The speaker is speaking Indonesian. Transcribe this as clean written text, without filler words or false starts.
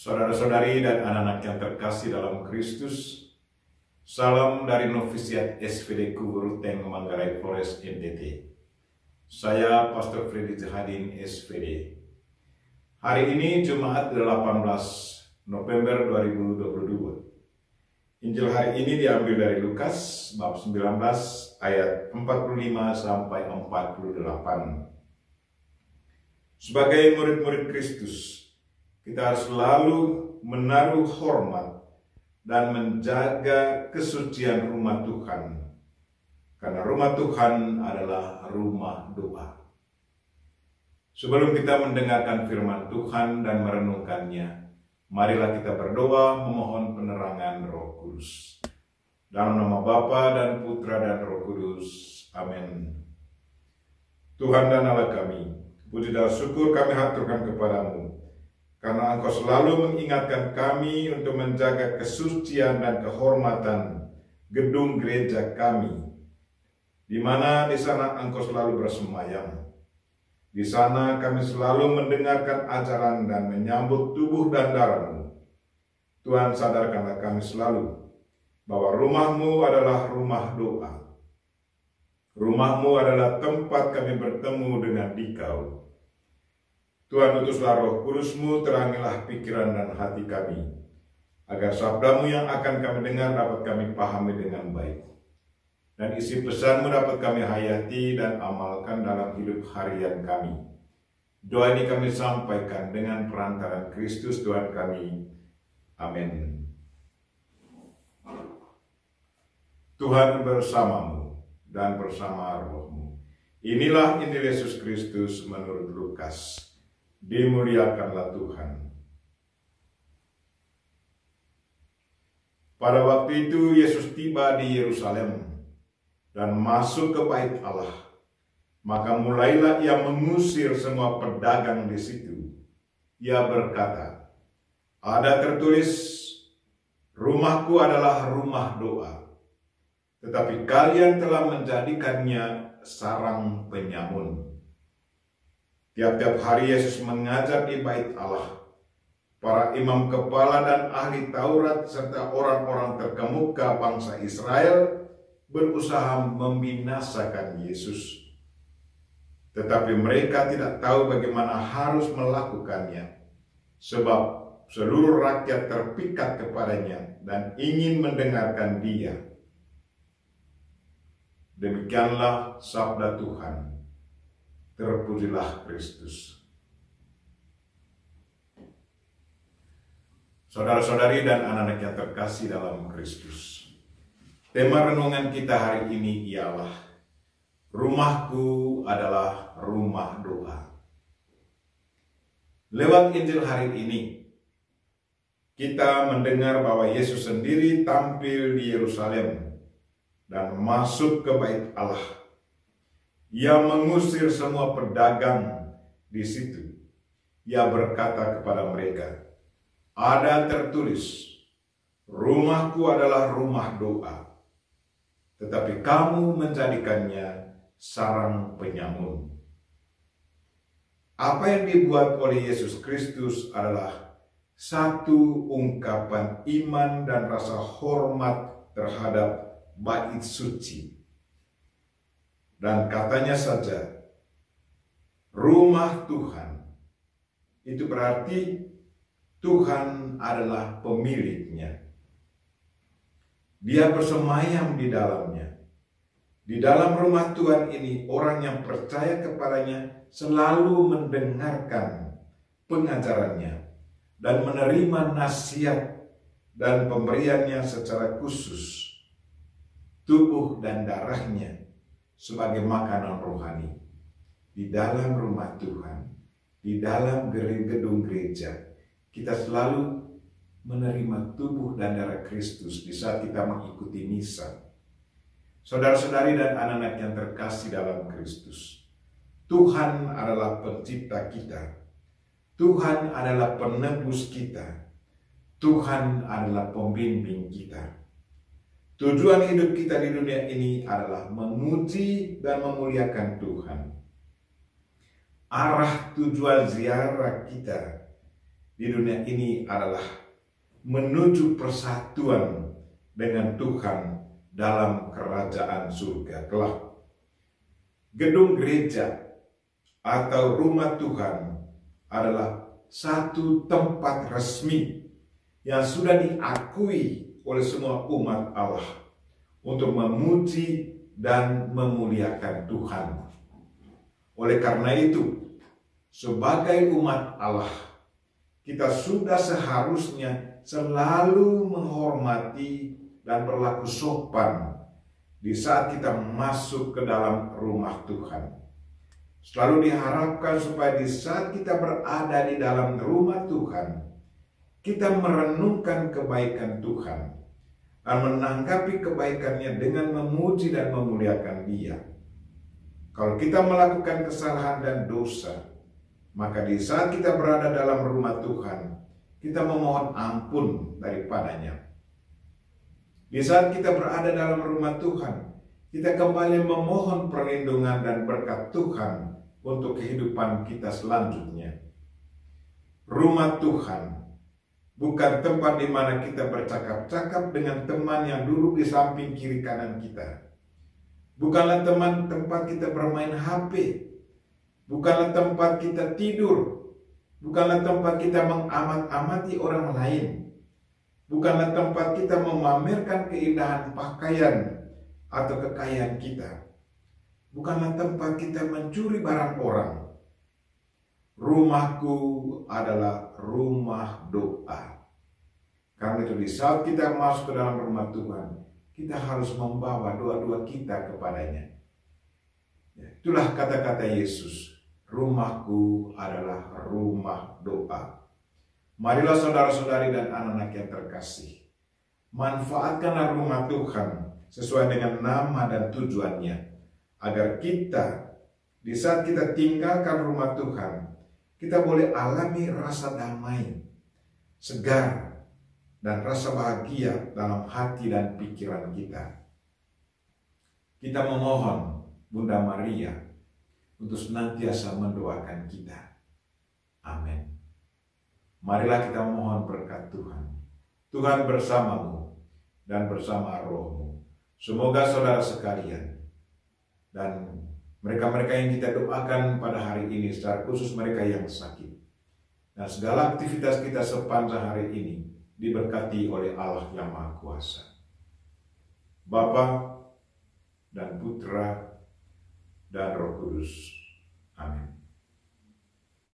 Saudara-saudari dan anak-anak yang terkasih dalam Kristus, salam dari Novisiat SVD Kuburuteng Manggarai Flores NTT. Saya Pastor Freddy Jahadin SVD. Hari ini Jumat 18 November 2022. Injil hari ini diambil dari Lukas bab 19 ayat 45 sampai 48. Sebagai murid-murid Kristus, kita harus selalu menaruh hormat dan menjaga kesucian rumah Tuhan. Karena rumah Tuhan adalah rumah doa. Sebelum kita mendengarkan firman Tuhan dan merenungkannya, marilah kita berdoa memohon penerangan Roh Kudus. Dalam nama Bapa dan Putra dan Roh Kudus. Amin. Tuhan dan Allah kami, puji dan syukur kami haturkan kepadamu, karena Engkau selalu mengingatkan kami untuk menjaga kesucian dan kehormatan gedung gereja kami, di mana di sana Engkau selalu bersemayam. Di sana kami selalu mendengarkan ajaran dan menyambut tubuh dan darah-Mu. Tuhan, sadarkanlah kami selalu bahwa rumah-Mu adalah rumah doa. Rumah-Mu adalah tempat kami bertemu dengan Dikau. Tuhan, utuslah Roh Kudus-Mu, terangilah pikiran dan hati kami, agar sabda-Mu yang akan kami dengar dapat kami pahami dengan baik, dan isi pesan-Mu dapat kami hayati dan amalkan dalam hidup harian kami. Doa ini kami sampaikan dengan perantaran Kristus Tuhan kami. Amin. Tuhan bersamamu dan bersama roh-Mu. Inilah Injil Yesus Kristus menurut Lukas. Dimuliakanlah Tuhan. Pada waktu itu Yesus tiba di Yerusalem dan masuk ke bait Allah. Maka mulailah ia mengusir semua pedagang di situ. Ia berkata, "Ada tertulis, rumahku adalah rumah doa. Tetapi kalian telah menjadikannya sarang penyamun." Tiap-tiap hari Yesus mengajar di bait Allah. Para imam kepala dan ahli Taurat serta orang-orang terkemuka bangsa Israel berusaha membinasakan Yesus. Tetapi mereka tidak tahu bagaimana harus melakukannya, sebab seluruh rakyat terpikat kepadanya dan ingin mendengarkan Dia. Demikianlah sabda Tuhan. Terpujilah Kristus. Saudara-saudari dan anak-anak yang terkasih dalam Kristus, tema renungan kita hari ini ialah rumahku adalah rumah doa. Lewat Injil hari ini, kita mendengar bahwa Yesus sendiri tampil di Yerusalem dan masuk ke bait Allah. Ia mengusir semua pedagang di situ. Ia berkata kepada mereka, "Ada tertulis, rumahku adalah rumah doa. Tetapi kamu menjadikannya sarang penyamun." Apa yang dibuat oleh Yesus Kristus adalah satu ungkapan iman dan rasa hormat terhadap bait suci. Dan katanya saja, rumah Tuhan, itu berarti Tuhan adalah pemiliknya. Dia bersemayam di dalamnya. Di dalam rumah Tuhan ini, orang yang percaya kepadanya selalu mendengarkan pengajarannya dan menerima nasihat dan pemberiannya secara khusus, tubuh dan darahnya sebagai makanan rohani. Di dalam rumah Tuhan, di dalam gedung gereja, kita selalu menerima tubuh dan darah Kristus di saat kita mengikuti misa. Saudara-saudari dan anak-anak yang terkasih dalam Kristus, Tuhan adalah pencipta kita. Tuhan adalah penebus kita. Tuhan adalah pembimbing kita. Tujuan hidup kita di dunia ini adalah memuji dan memuliakan Tuhan. Arah tujuan ziarah kita di dunia ini adalah menuju persatuan dengan Tuhan dalam kerajaan surga kelak. Gedung gereja atau rumah Tuhan adalah satu tempat resmi yang sudah diakui oleh semua umat Allah untuk memuji dan memuliakan Tuhan. Oleh karena itu, sebagai umat Allah, kita sudah seharusnya selalu menghormati dan berlaku sopan di saat kita masuk ke dalam rumah Tuhan. Selalu diharapkan supaya di saat kita berada di dalam rumah Tuhan, kita merenungkan kebaikan Tuhan dan menanggapi kebaikannya dengan memuji dan memuliakan Dia. Kalau kita melakukan kesalahan dan dosa, maka di saat kita berada dalam rumah Tuhan, kita memohon ampun daripadanya. Di saat kita berada dalam rumah Tuhan, kita kembali memohon perlindungan dan berkat Tuhan untuk kehidupan kita selanjutnya. Rumah Tuhan bukan tempat di mana kita bercakap-cakap dengan teman yang duduk di samping kiri kanan kita. Bukanlah tempat kita bermain HP. Bukanlah tempat kita tidur. Bukanlah tempat kita mengamat-amati orang lain. Bukanlah tempat kita memamerkan keindahan pakaian atau kekayaan kita. Bukanlah tempat kita mencuri barang orang. Rumahku adalah rumah doa. Karena itu di saat kita masuk ke dalam rumah Tuhan, kita harus membawa doa-doa kita kepadanya. Itulah kata-kata Yesus. Rumahku adalah rumah doa. Marilah saudara-saudari dan anak-anak yang terkasih, manfaatkanlah rumah Tuhan sesuai dengan nama dan tujuannya, agar kita di saat kita tinggalkan rumah Tuhan, kita boleh alami rasa damai, segar, dan rasa bahagia dalam hati dan pikiran kita. Kita memohon Bunda Maria untuk senantiasa mendoakan kita. Amin. Marilah kita mohon berkat Tuhan. Tuhan bersamamu dan bersama rohmu. Semoga saudara sekalian dan mereka-mereka yang kita doakan pada hari ini, secara khusus mereka yang sakit, dan segala aktivitas kita sepanjang hari ini diberkati oleh Allah yang Maha Kuasa, Bapa dan Putra dan Roh Kudus. Amin.